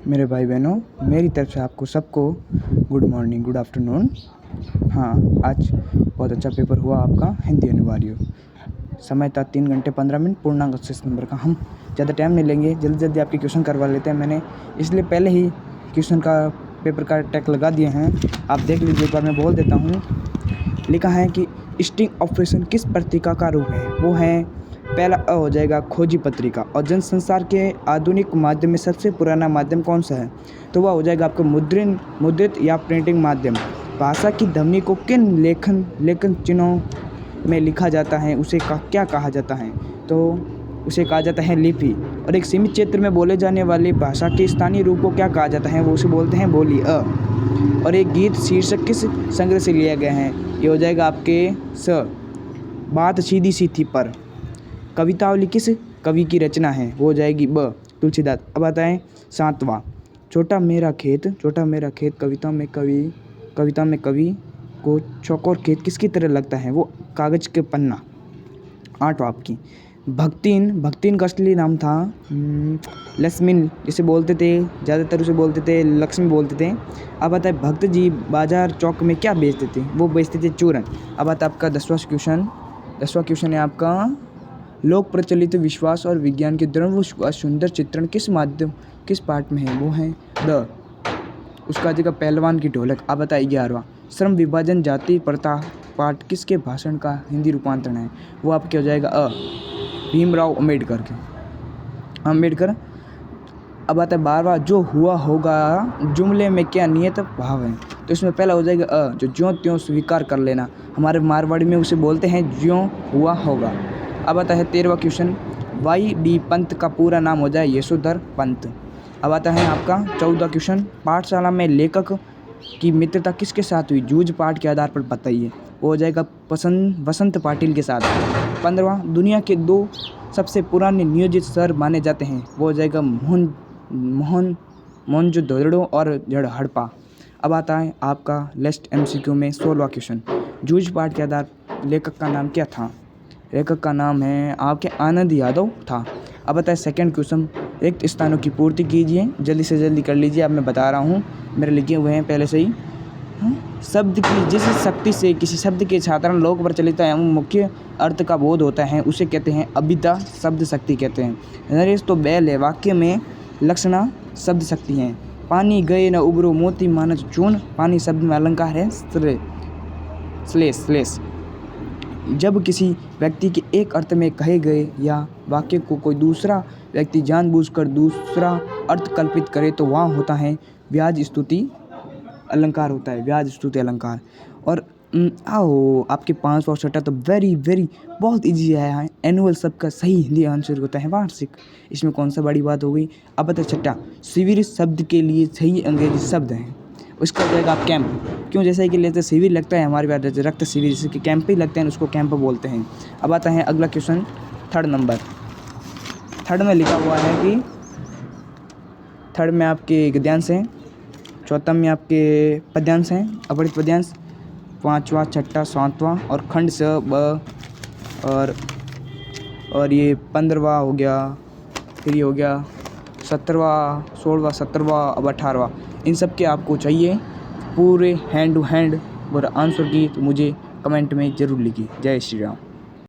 मेरे भाई बहनों, मेरी तरफ से आपको सबको गुड मॉर्निंग, गुड आफ्टरनून। हाँ, आज बहुत अच्छा पेपर हुआ आपका हिंदी अनिवार्य। समय था 3 घंटे 15 मिनट, पूर्णांक 25 नंबर का। हम ज़्यादा टाइम नहीं लेंगे, जल्दी जल्दी आपके क्वेश्चन करवा लेते हैं। मैंने इसलिए पहले ही क्वेश्चन का पेपर का टैग लगा दिए हैं, आप देख लीजिए। एक बार मैं बोल देता हूँ। लिखा है कि स्टिंग ऑपरेशन किस पत्रिका का रूप है? वो है पहला अ हो जाएगा खोजी पत्रिका। और जनसंचार के आधुनिक माध्यम में सबसे पुराना माध्यम कौन सा है? तो वह हो जाएगा आपको मुद्रित या प्रिंटिंग माध्यम। भाषा की ध्वनि को किन लेखन चिन्हों में लिखा जाता है, उसे क्या कहा जाता है? तो उसे कहा जाता है लिपि। और एक सीमित क्षेत्र में बोले जाने वाली भाषा के स्थानीय रूप को क्या कहा जाता है? वो उसे बोलते हैं बोली अ। और एक गीत शीर्षक किस संग्रह से लिया गया है? ये हो जाएगा आपके स। बात सीधी सी थी पर। कवितावली किस कवि की रचना है? वो हो जाएगी ब, तुलसीदास। अब आता है 7वां, छोटा मेरा खेत कविता में कवि को चौकोर खेत किसकी तरह लगता है? वो कागज के पन्ना। 8वां आपकी भक्तिन का असली नाम था लक्ष्मीन, जिसे बोलते थे, ज़्यादातर उसे बोलते थे लक्ष्मी बोलते थे। अब आता है भक्त जी बाजार चौक में क्या बेचते थे? वो बेचते थे चूरन। अब आता है आपका 10वां क्वेश्चन है आपका, लोक प्रचलित विश्वास और विज्ञान के द्रव्य का सुंदर चित्रण किस पाठ में है? वो है द। उसका जगह पहलवान की ढोलक। अब बताइए 11वां, श्रम विभाजन जाति प्रथा पाठ किसके भाषण का हिंदी रूपांतरण है? वो आपके हो जाएगा अ, भीमराव अम्बेडकर। अब आता है 12वां, जो हुआ होगा जुमले में क्या नियत भाव है? तो इसमें पहला हो जाएगा अ, जो ज्यों त्यों स्वीकार कर लेना। हमारे मारवाड़ी में उसे बोलते हैं ज्यों हुआ होगा। अब आता है 13वां क्वेश्चन, वाई डी पंत का पूरा नाम हो जाए यशोधर पंत। अब आता है आपका 14वां क्वेश्चन, पाठशाला में लेखक की मित्रता किसके साथ हुई? जूझ पाठ के आधार पर बताइए। वो हो जाएगा वसंत पाटिल के साथ। 15वां, दुनिया के 2 सबसे पुराने नियोजित शहर माने जाते हैं। वो हो जाएगा मोहनजोदड़ो और हड़प्पा। अब आता है आपका लास्ट MCQ में 16वां क्वेश्चन, जूझ पाठ के आधार लेखक का नाम क्या था? लेखक का नाम है आपके आनंद यादव था। अब आता है सेकंड क्वेश्चन, रिक्त स्थानों की पूर्ति कीजिए, जल्दी से जल्दी कर लीजिए। अब मैं बता रहा हूँ, मेरे लिखे हुए हैं पहले से ही। शब्द की जिस शक्ति से किसी शब्द के साधारण लोक प्रचलित एवं मुख्य अर्थ का बोध होता है, उसे कहते हैं अभिधा शब्द शक्ति कहते हैं। नरेश तो बैल है, वाक्य में लक्षणा शब्द शक्ति है। पानी गए न उबरो मोती मानस चूर्ण, पानी शब्द में अलंकार है श्लेष। जब किसी व्यक्ति के एक अर्थ में कहे गए या वाक्य को कोई दूसरा व्यक्ति जानबूझकर दूसरा अर्थ कल्पित करे तो वहाँ होता है व्याज स्तुति अलंकार होता है, व्याज स्तुति अलंकार। और आओ आपके 5वां और 6वां तो वेरी बहुत इजी है। एनुअल शब्द का सही हिंदी आंसर होता है वार्षिक। इसमें कौन सा बड़ी बात हो गई? अब बता 6वां, शिविर शब्द के लिए सही अंग्रेजी शब्द है, उसका हो जाएगा आप कैंप। क्यों? जैसे कि लेते शिविर लगता है हमारे पास रक्त शिविर, जिसके कैंप ही लगते हैं, उसको कैंप बोलते हैं। अब आता है अगला क्वेश्चन, 3rd नंबर। 3rd में लिखा हुआ है कि 3rd में आपके गद्यांश हैं, 4था में आपके पद्यांश हैं, अपरित पद्यांश, 5वां 6वां 7वां और खंड स ब और ये 15वां हो गया, फिर ये हो गया 17वां 16वां 17वां अब 18वां। इन सब के आपको चाहिए पूरे हैंड टू हैंड और आंसर की, तो मुझे कमेंट में ज़रूर लिखिए। जय श्री राम।